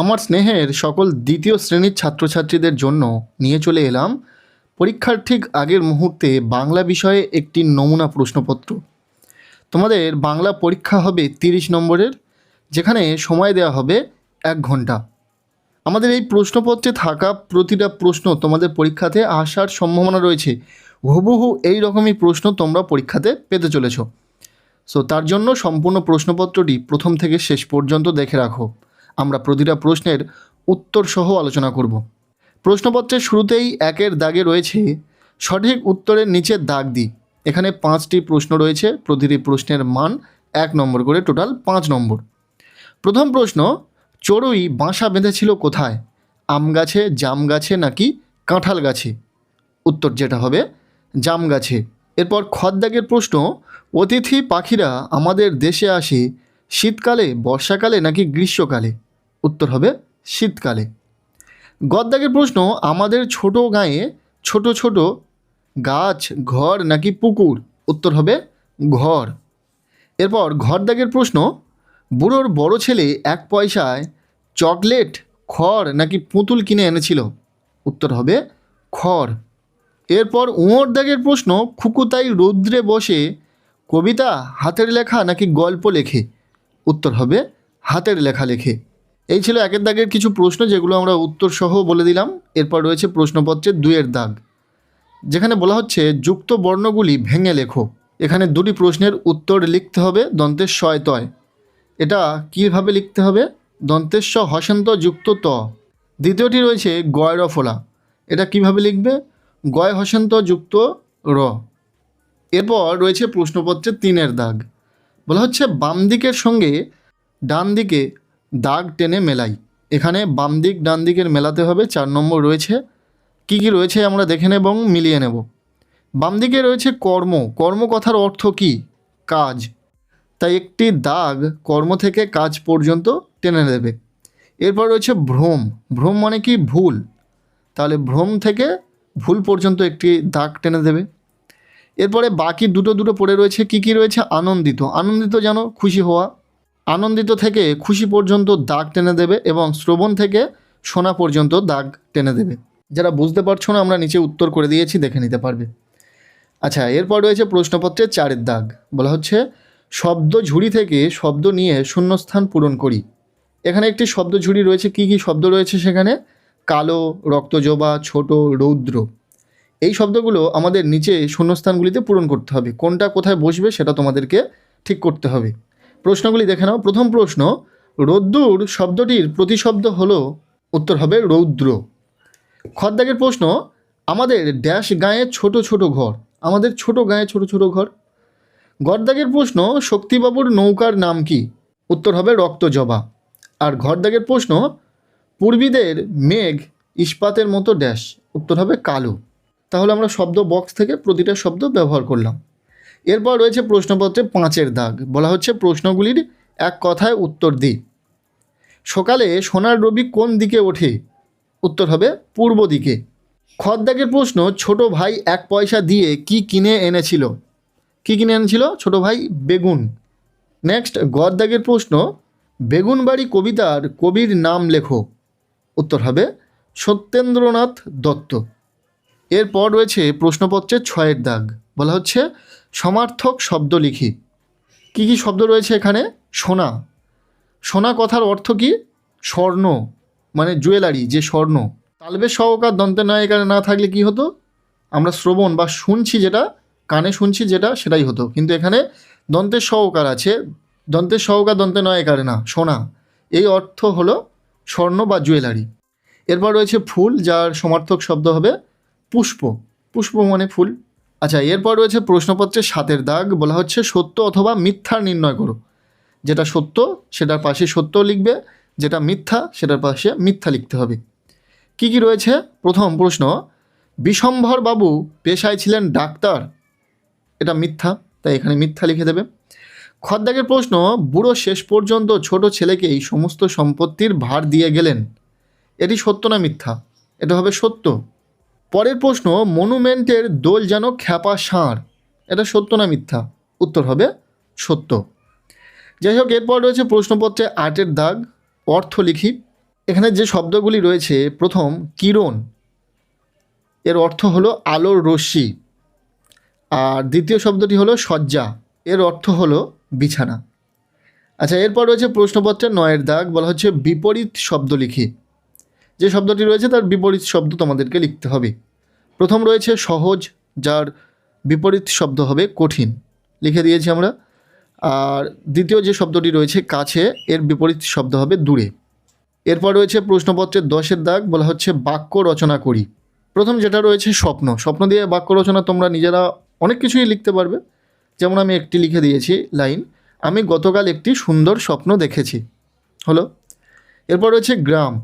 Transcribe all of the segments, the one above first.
আমার স্নেহের সকল দ্বিতীয় শ্রেণীর ছাত্রছাত্রীদের জন্য নিয়ে চলে এলাম পরীক্ষার ঠিক আগের মুহূর্তে বাংলা বিষয়ে একটি নমুনা প্রশ্নপত্র। তোমাদের বাংলা পরীক্ষা হবে 30 নম্বরের, যেখানে সময় দেওয়া হবে 1 ঘন্টা। আমাদের এই প্রশ্নপত্রে থাকা প্রতিটা প্রশ্ন তোমাদের পরীক্ষাতে আসার সম্ভাবনা রয়েছে। হুবহু এই রকমই প্রশ্ন তোমরা পরীক্ষাতে পেতে চলেছো। তার জন্য সম্পূর্ণ প্রশ্নপত্রটি প্রথম থেকে শেষ পর্যন্ত দেখে রাখো। আমরা প্রতিটা প্রশ্নের উত্তর সহ আলোচনা করব। প্রশ্নপত্রের শুরুতেই 1-এর দাগে রয়েছে সঠিক উত্তরের নিচে দাগ দিই। এখানে 5টি প্রশ্ন রয়েছে, প্রতিটি প্রশ্নের মান 1 নম্বর করে, টোটাল 5 নম্বর। প্রথম প্রশ্ন, চড়ুই বাসা বেঁধেছিল কোথায়? আম গাছে, জাম গাছে নাকি কাঁঠাল গাছে? উত্তর যেটা হবে জাম গাছে। এরপর খদ্দাগের প্রশ্ন, অতিথি পাখিরা আমাদের দেশে আসে শীতকালে, বর্ষাকালে নাকি গ্রীষ্মকালে? উত্তর হবে শীতকালে। গদ্দাগের প্রশ্ন, আমাদের ছোট গাঁয়ে ছোট ছোট গাছ, ঘর নাকি পুকুর? উত্তর হবে ঘর। এরপর ঘরদাগের প্রশ্ন, বুড়োর বড় ছেলে 1 পয়সায় চকলেট, খড় নাকি পুতুল কিনে এনেছিল? উত্তর হবে খড়। এরপর উঁয়োর দাগের প্রশ্ন, খুকুতাই রৌদ্রে বসে কবিতা, হাতের লেখা নাকি গল্প লেখে? উত্তর হবে হাতের লেখা লেখে। এই ছিল 1-এর দাগের কিছু প্রশ্ন, যেগুলো আমরা উত্তর সহ বলে দিলাম। এরপর রয়েছে প্রশ্নপত্রের 2-এর দাগ, যেখানে বলা হচ্ছে যুক্ত বর্ণগুলি ভেঙে লেখো। এখানে 2টি প্রশ্নের উত্তর লিখতে হবে দন্তের শয় তয়। এটা কীভাবে লিখতে হবে? দন্তের স হসন্ত যুক্ত ত। দ্বিতীয়টি রয়েছে গয় ফোলা, এটা কিভাবে লিখবে? গয় হসন্ত যুক্ত র। এরপর রয়েছে প্রশ্নপত্রের 3-এর দাগ, বলা হচ্ছে বাম দিকের সঙ্গে ডান দিকে দাগ টেনে মেলাই। এখানে বাম দিক ডান দিকের মেলাতে হবে। 4 নম্বর রয়েছে। কি কি রয়েছে আমরা দেখে নেব এবং মিলিয়ে নেব। বাম দিকে রয়েছে কর্ম। কর্ম কথার অর্থ কি? কাজ। তাই একটি দাগ কর্ম থেকে কাজ পর্যন্ত টেনে দেবে। এরপর রয়েছে ভ্রম। ভ্রম মানে কি? ভুল। তাহলে ভ্রম থেকে ভুল পর্যন্ত একটি দাগ টেনে দেবে। এরপরে বাকি দুটো পড়ে রয়েছে। কি কি রয়েছে? আনন্দিত। আনন্দিত যেন খুশি হওয়া। আনন্দিত থেকে খুশি পর্যন্ত দাগ টেনে দেবে এবং শ্রবণ থেকে শোনা পর্যন্ত দাগ টেনে দেবে। যারা বুঝতে পারছো না, আমরা নিচে উত্তর করে দিয়েছি, দেখে নিতে পারবে। আচ্ছা, এরপর রয়েছে প্রশ্নপত্রের 4-এর দাগ, বলা হচ্ছে শব্দ ঝুড়ি থেকে শব্দ নিয়ে শূন্যস্থান পূরণ করি। এখানে একটি শব্দ ঝুড়ি রয়েছে। কি কি শব্দ রয়েছে সেখানে? কালো, রক্তজবা, ছোট, রৌদ্র। এই শব্দগুলো আমাদের নিচে শূন্যস্থানগুলিতে পূরণ করতে হবে। কোনটা কোথায় বসবে সেটা তোমাদেরকে ঠিক করতে হবে। প্রশ্নগুলি দেখে নাও। প্রথম প্রশ্ন, রোদ্দুর শব্দটির প্রতিশব্দ হলো? উত্তর হবে রৌদ্র। খদ্দাগের প্রশ্ন, আমাদের ড্যাশ গায়ে ছোট ছোট ঘর। আমাদের ছোট গায়ে ছোট ছোট ঘর। গরদাগের প্রশ্ন, শক্তিবাবুর নৌকার নাম কি? উত্তর হবে রক্তজবা। আর ঘরদাগের প্রশ্ন, পূর্বীদের মেঘ ইস্পাতের মতো ড্যাশ। উত্তর হবে কালো। তাহলে আমরা শব্দ বক্স থেকে প্রতিটা শব্দ ব্যবহার করলাম। এরপর রয়েছে প্রশ্নপত্রে 5-এর দাগ, বলা হচ্ছে প্রশ্নগুলির এক কথায় উত্তর দিই। সকালে সোনার রবি কোন দিকে ওঠে? উত্তর হবে পূর্ব দিকে। খদ্দাগের প্রশ্ন, ছোট ভাই 1 পয়সা দিয়ে কি কিনে এনেছিল? কি কিনে এনেছিল? ছোট ভাই বেগুন। নেক্সট, গদ্দাগের প্রশ্ন, বেগুনবাড়ি কবিতার কবির নাম লেখো। উত্তর হবে সত্যেন্দ্রনাথ দত্ত। এরপর রয়েছে প্রশ্নপত্রের 6-এর দাগ, বলা হচ্ছে সমার্থক শব্দ লিখি। কি কি শব্দ রয়েছে এখানে? সোনা। সোনা কথার অর্থ কি? স্বর্ণ, মানে জুয়েলারি, যে স্বর্ণ। তালবে সহকার দন্তে নয় এখানে না থাকলে কি হতো? আমরা শ্রবণ বা শুনছি, যেটা কানে শুনছি যেটা, সেটাই হতো। কিন্তু এখানে দন্তের সহকার আছে, দন্তের সহকার দন্তে নয় একারে না, সোনা। এই অর্থ হলো স্বর্ণ বা জুয়েলারি। এরপর রয়েছে ফুল, যার সমার্থক শব্দ হবে পুষ্প। পুষ্প মানে ফুল। আচ্ছা, এরপর রয়েছে প্রশ্নপত্রের 7-এর দাগ, বলা হচ্ছে সত্য অথবা মিথ্যা নির্ণয় করো। যেটা সত্য সেটার পাশে সত্য লিখবে, যেটা মিথ্যা সেটার পাশে মিথ্যা লিখতে হবে। কি কি রয়েছে? প্রথম প্রশ্ন, বিশম্ভর বাবু পেশায় ছিলেন ডাক্তার। এটা মিথ্যা, তাই এখানে মিথ্যা লিখে দেবে। খদ্দাগের প্রশ্ন, বুড়ো শেষ পর্যন্ত ছোট ছেলেকে এই সমস্ত সম্পত্তির ভার দিয়ে গেলেন। এটি সত্য না মিথ্যা? এটা হবে সত্য। পরের প্রশ্ন, মনুমেন্টের দোল যেন খ্যাপা ষাঁড়। এটা সত্য না মিথ্যা? উত্তর হবে সত্য। যাই হোক, এরপর রয়েছে প্রশ্নপত্রে 8-এর দাগ, অর্থ লিখি। এখানে যে শব্দগুলি রয়েছে, প্রথম কিরণ, এর অর্থ হলো আলোর রশ্মি। আর দ্বিতীয় শব্দটি হলো শয্যা, এর অর্থ হলো বিছানা। আচ্ছা, এরপর রয়েছে প্রশ্নপত্রের 9 দাগ, বলা হচ্ছে বিপরীত শব্দ লিখি। যে শব্দটি রয়েছে তার বিপরীত শব্দ তোমাদেরকে লিখতে হবে। প্রথম রয়েছে সহজ, যার বিপরীত শব্দ হবে কঠিন, লিখে দিয়েছি আমরা। আর দ্বিতীয় যে শব্দটি রয়েছে কাছে, এর বিপরীত শব্দ হবে দূরে। এরপর রয়েছে প্রশ্নপত্রের 10 দাগ, বলা হচ্ছে বাক্য রচনা করি। প্রথম যেটা রয়েছে স্বপ্ন, স্বপ্ন দিয়ে বাক্য রচনা তোমরা নিজেরা অনেক কিছুই লিখতে পারবে। যেমন আমি একটি লিখে দিয়েছি লাইন, আমি গতকাল একটি সুন্দর স্বপ্ন দেখেছি, হলো। এরপর রয়েছে গ্রাম,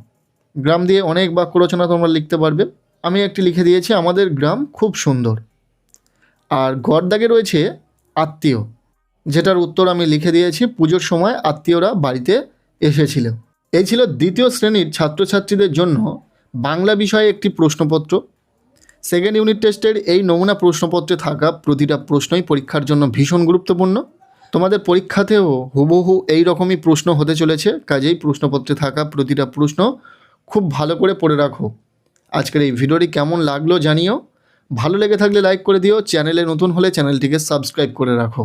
গ্রাম দিয়ে অনেক বাক্য রচনা তোমরা লিখতে পারবে। আমি একটি লিখে দিয়েছি, আমাদের গ্রাম খুব সুন্দর। আর গড় দাগে রয়েছে আত্মীয়, যেটার উত্তর আমি লিখে দিয়েছি, পুজোর সময় আত্মীয়রা বাড়িতে এসেছিল। এই ছিল দ্বিতীয় শ্রেণীর ছাত্রছাত্রীদের জন্য বাংলা বিষয়ে একটি প্রশ্নপত্র। সেকেন্ড ইউনিট টেস্টের এই নমুনা প্রশ্নপত্রে থাকা প্রতিটা প্রশ্নই পরীক্ষার জন্য ভীষণ গুরুত্বপূর্ণ। তোমাদের পরীক্ষাতেও হুবহু এই রকমই প্রশ্ন হতে চলেছে, কাজেই প্রশ্নপত্রে থাকা প্রতিটা প্রশ্ন খুব ভালো করে পড়ে রাখো। আজকের এই ভিডিওটি কেমন লাগলো জানিও, ভালো লেগে থাকলে লাইক করে দিও, চ্যানেলে নতুন হলে চ্যানেলটিকে সাবস্ক্রাইব করে রাখো।